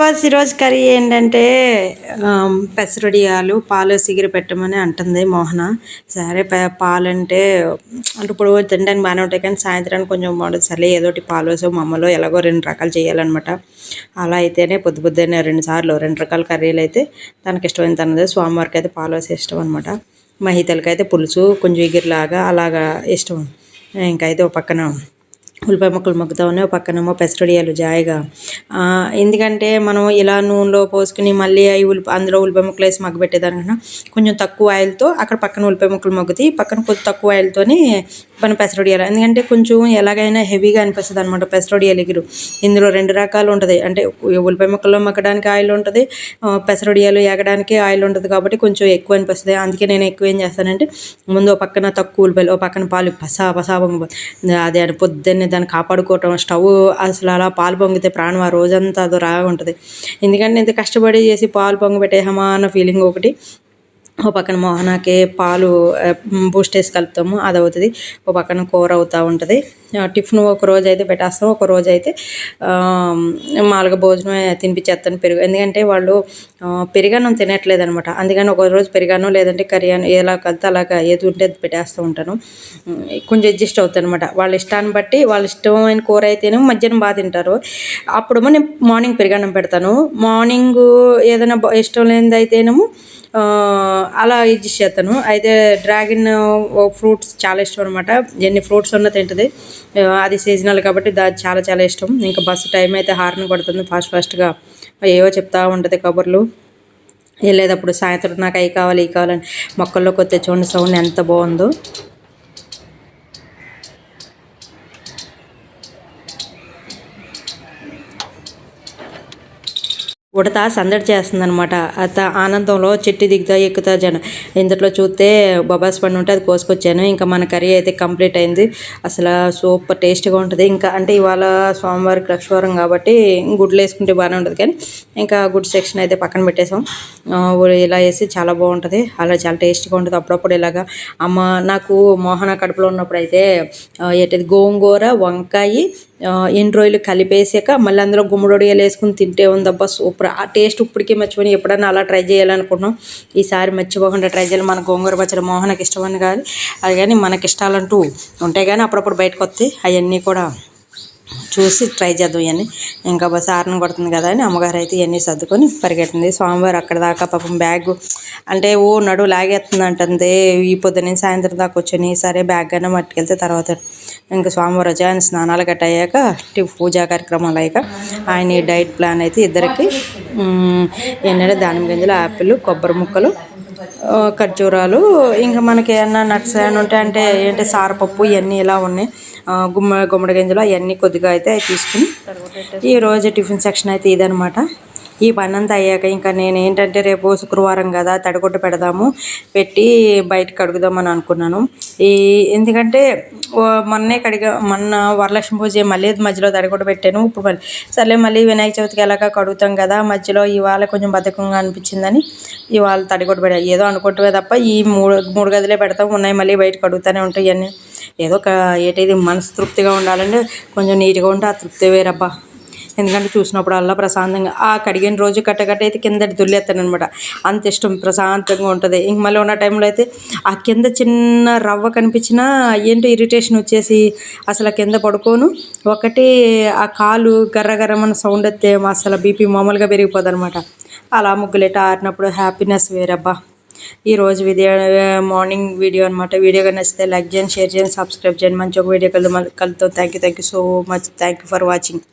ఈరోజు కర్రీ ఏంటంటే పెసరడియాలు పాలు సిగిరి పెట్టమని అంటుంది మోహన. సరే పాలంటే అంటే ఇప్పుడు తినడానికి బాగానే ఉంటాయి కానీ సాయంత్రానికి కొంచెం బాగుంటుంది. సరే ఏదోటి పాలు వేసో మమ్మలో ఎలాగో 2 రకాలు చేయాలన్నమాట. అలా అయితేనే పొద్దున్నే 2 సార్లు 2 రకాల కర్రీలు అయితే తనకి ఇష్టమైన తనది. స్వామివారికి అయితే పాలు వేసే ఇష్టం అనమాట. మహితలకి అయితే పులుసు కొంచెం ఎగిరిలాగా అలాగా ఇష్టం. ఇంకైతే ఒక పక్కన ఉల్లిపాయ ముక్కలు మగ్గుతూ ఉన్నాయి, పక్కనేమో పెసరడియాలు జాయిగా. ఎందుకంటే మనం ఇలా నూనెలో పోసుకుని మళ్ళీ అవి అందులో ఉల్లిపాయ ముక్కలు వేసి మగ్గబెట్టేదానికన్నా కొంచెం తక్కువ ఆయిల్తో అక్కడ పక్కన ఉల్లిపాయ ముక్కలు మగ్గుతాయి, పక్కన కొంచెం తక్కువ ఆయిల్తోని మన పెసరడియాలు. ఎందుకంటే కొంచెం ఎలాగైనా హెవీగా అనిపిస్తుంది అనమాట పెసరడియాలు ఎగురు. ఇందులో 2 రకాలు ఉంటుంది, అంటే ఉల్లిపాయ ముక్కల్లో మగ్గడానికి ఆయిల్ ఉంటుంది, పెసరడియాలు ఎగడానికి ఆయిల్ ఉంటుంది కాబట్టి కొంచెం ఎక్కువ అనిపిస్తుంది. అందుకే నేను ఎక్కువ ఏం చేస్తానంటే ముందు పక్కన తక్కువ ఉల్లిపాయలు, పక్కన పాలు పసా అదే పొద్దున్నే దాన్ని కాపాడుకోవటం. స్టవ్ అసలు అలా పాలు పొంగితే ప్రాణం ఆ రోజంతా అదో రాగా ఉంటుంది. ఎందుకంటే ఇంత కష్టపడి చేసి పాలు పొంగి పెట్టేసామా అన్న ఫీలింగ్ ఒకటి. ఓ పక్కన మోహనాకి పాలు బూస్ట్ వేసి కలుపుతాము, అది అవుతుంది. ఓ పక్కన కూర అవుతూ ఉంటుంది. టిఫిన్ ఒక రోజు అయితే పెట్టేస్తాం, ఒక రోజు అయితే మామూలుగా భోజనం తినిపించేస్తాను పెరుగు. ఎందుకంటే వాళ్ళు పెరుగన్నం తినట్లేదు అనమాట. అందుకని ఒక రోజు పెరుగన్నం లేదంటే కర్రీ అని ఎలా కలితే అలాగా ఏది ఉంటే అది పెట్టేస్తూ ఉంటాను. కొంచెం అడ్జస్ట్ అవుతాను అనమాట. వాళ్ళ ఇష్టాన్ని బట్టి వాళ్ళ ఇష్టమైన కూర అయితేనేమో మధ్యాహ్నం బాగా తింటారు. అప్పుడేమో నేను మార్నింగ్ పెరుగన్నం పెడతాను. మార్నింగ్ ఏదైనా ఇష్టం లేనిది అయితేనేమో అలా అడ్జస్ట్ చేస్తాను. అయితే డ్రాగన్ ఫ్రూట్స్ చాలా ఇష్టం అనమాట. ఎన్ని ఫ్రూట్స్ ఉన్నా తింటుంది. అది సీజనల్ కాబట్టి చాలా చాలా ఇష్టం. ఇంకా బస్సు టైం అయితే హార్న్ కొడుతుంది ఫాస్ట్గా, ఏవో చెప్తా ఉంటుంది కబుర్లు. వెళ్ళేటప్పుడు సాయంత్రం నాకు అవి కావాలి ఇవి కావాలని. మొక్కల్లోకి వచ్చే చూడండి సౌండ్ ఎంత బాగుందో. ఉడత సందడి చేస్తుందనమాట. ఆనందంలో చెట్టు దిగుతా ఎక్కుతా జనం. ఇందులో చూస్తే బొబాస్ పండు ఉంటే అది కోసుకొచ్చాను. ఇంకా మన కర్రీ అయితే కంప్లీట్ అయింది. అసలు సూపర్ టేస్ట్గా ఉంటుంది. ఇంకా అంటే ఇవాళ సోమవారం లక్షవారం కాబట్టి గుడ్లు వేసుకుంటే బాగానే ఉంటుంది, కానీ ఇంకా గుడ్ సెక్షన్ అయితే పక్కన పెట్టేసాం. ఇలా వేసి చాలా బాగుంటుంది, అలా చాలా టేస్ట్గా ఉంటుంది. అప్పుడప్పుడు ఇలాగా అమ్మ నాకు మోహన కడుపులో ఉన్నప్పుడు అయితే ఏంటిది గోంగూర వంకాయ ఎన్ని రోజులు కలిపేసాక మళ్ళీ అందులో గుమ్మడొడియాలు వేసుకుని తింటే ఉందబ్బా సూపర్. ఆ టేస్ట్ ఇప్పటికీ మర్చిపోయి ఎప్పుడన్నా అలా ట్రై చేయాలనుకున్నాం. ఈసారి మర్చిపోకుండా ట్రై చేయాలి. మన గోంగూర పచ్చడి మోహనకి ఇష్టమని కాదు, అది కానీ మనకి ఇష్టాలంటూ ఉంటాయి కానీ అప్పుడప్పుడు బయటకు వస్తాయి. అవన్నీ కూడా చూసి ట్రై చేద్దాం ఇవన్నీ. ఇంకా బస్ ఆరని కొడుతుంది కదా అని అమ్మగారు అయితే ఇవన్నీ సర్దుకొని పరిగెడుతుంది. స్వామివారు అక్కడ దాకా పాపం బ్యాగ్ అంటే నడువు లాగేస్తుంది అంటుంది. ఈ పొద్దున్న సాయంత్రం దాకా వచ్చాను. సరే బ్యాగ్ అయినా మట్టుకెళ్తే తర్వాత ఇంకా స్వామివారు వచ్చి ఆయన స్నానాలు గట్ట అయ్యాక పూజా కార్యక్రమాలు అయ్యాక ఆయన డైట్ ప్లాన్ అయితే ఇద్దరికి ఏంటంటే దానిమ్మ గింజలు, యాపిల్, కొబ్బరి ముక్కలు, ఖర్జూరాలు, ఇంకా మనకి ఏమన్నా నట్స్ ఏమైనా ఉంటాయి అంటే ఏంటి సారపప్పు ఇవన్నీ ఇలా ఉన్నాయి. గుమ్మడి గింజలు అవన్నీ కొద్దిగా అయితే తీసుకుని ఈరోజు టిఫిన్ సెక్షన్ అయితే ఇదనమాట. ఈ పని అంతా అయ్యాక ఇంకా నేను ఏంటంటే రేపు శుక్రవారం కదా తడిగుడ్డ పెడదాము, పెట్టి బయటకు కడుగుదామని అనుకున్నాను. ఎందుకంటే మొన్న వరలక్ష్మి పూజ మళ్ళీ మధ్యలో తడిగుడ్డ పెట్టాను. ఇప్పుడు మళ్ళీ సర్లే మళ్ళీ వినాయక చవితికి ఎలాగా కడుగుతాం కదా, మధ్యలో ఇవాళ కొంచెం బద్ధకంగా అనిపించిందని ఇవాళ తడిగుడ్డ పెట్టాను. ఏదో అనుకుంటే తప్ప ఈ మూడు గదిలే పెడతాం, ఉన్నాయి మళ్ళీ బయట కడుగుతూనే ఉంటాయి. ఇవన్నీ ఏదో ఏంటిది మనసు తృప్తిగా ఉండాలంటే కొంచెం నీట్గా ఉంటే ఆ తృప్తి వేరబ్బా. ఎందుకంటే చూసినప్పుడు అలా ప్రశాంతంగా ఆ కడిగిన రోజు కట్టగట్ట అయితే కింద దుల్లేస్తాను అనమాట. అంత ఇష్టం, ప్రశాంతంగా ఉంటుంది. ఇంక మళ్ళీ ఉన్న టైంలో అయితే ఆ కింద చిన్న రవ్వ కనిపించినా ఏంటో ఇరిటేషన్ వచ్చేసి అసలు కింద పడుకోను. ఒకటి ఆ కాలు గర్రగర్రమన్న సౌండ్ వస్తే అసలు బీపీ మామూలుగా పెరిగిపోదు అనమాట. అలా ముగ్గులెట ఆరినప్పుడు హ్యాపీనెస్ వేరబ్బా. ఈరోజు మార్నింగ్ వీడియో అనమాట. వీడియోగా నచ్చితే లైక్ చేయండి, షేర్ చేయండి, సబ్స్క్రైబ్ చేయండి. మంచి ఒక వీడియో కలుద్దాం. Thank you so much. Thank you for watching.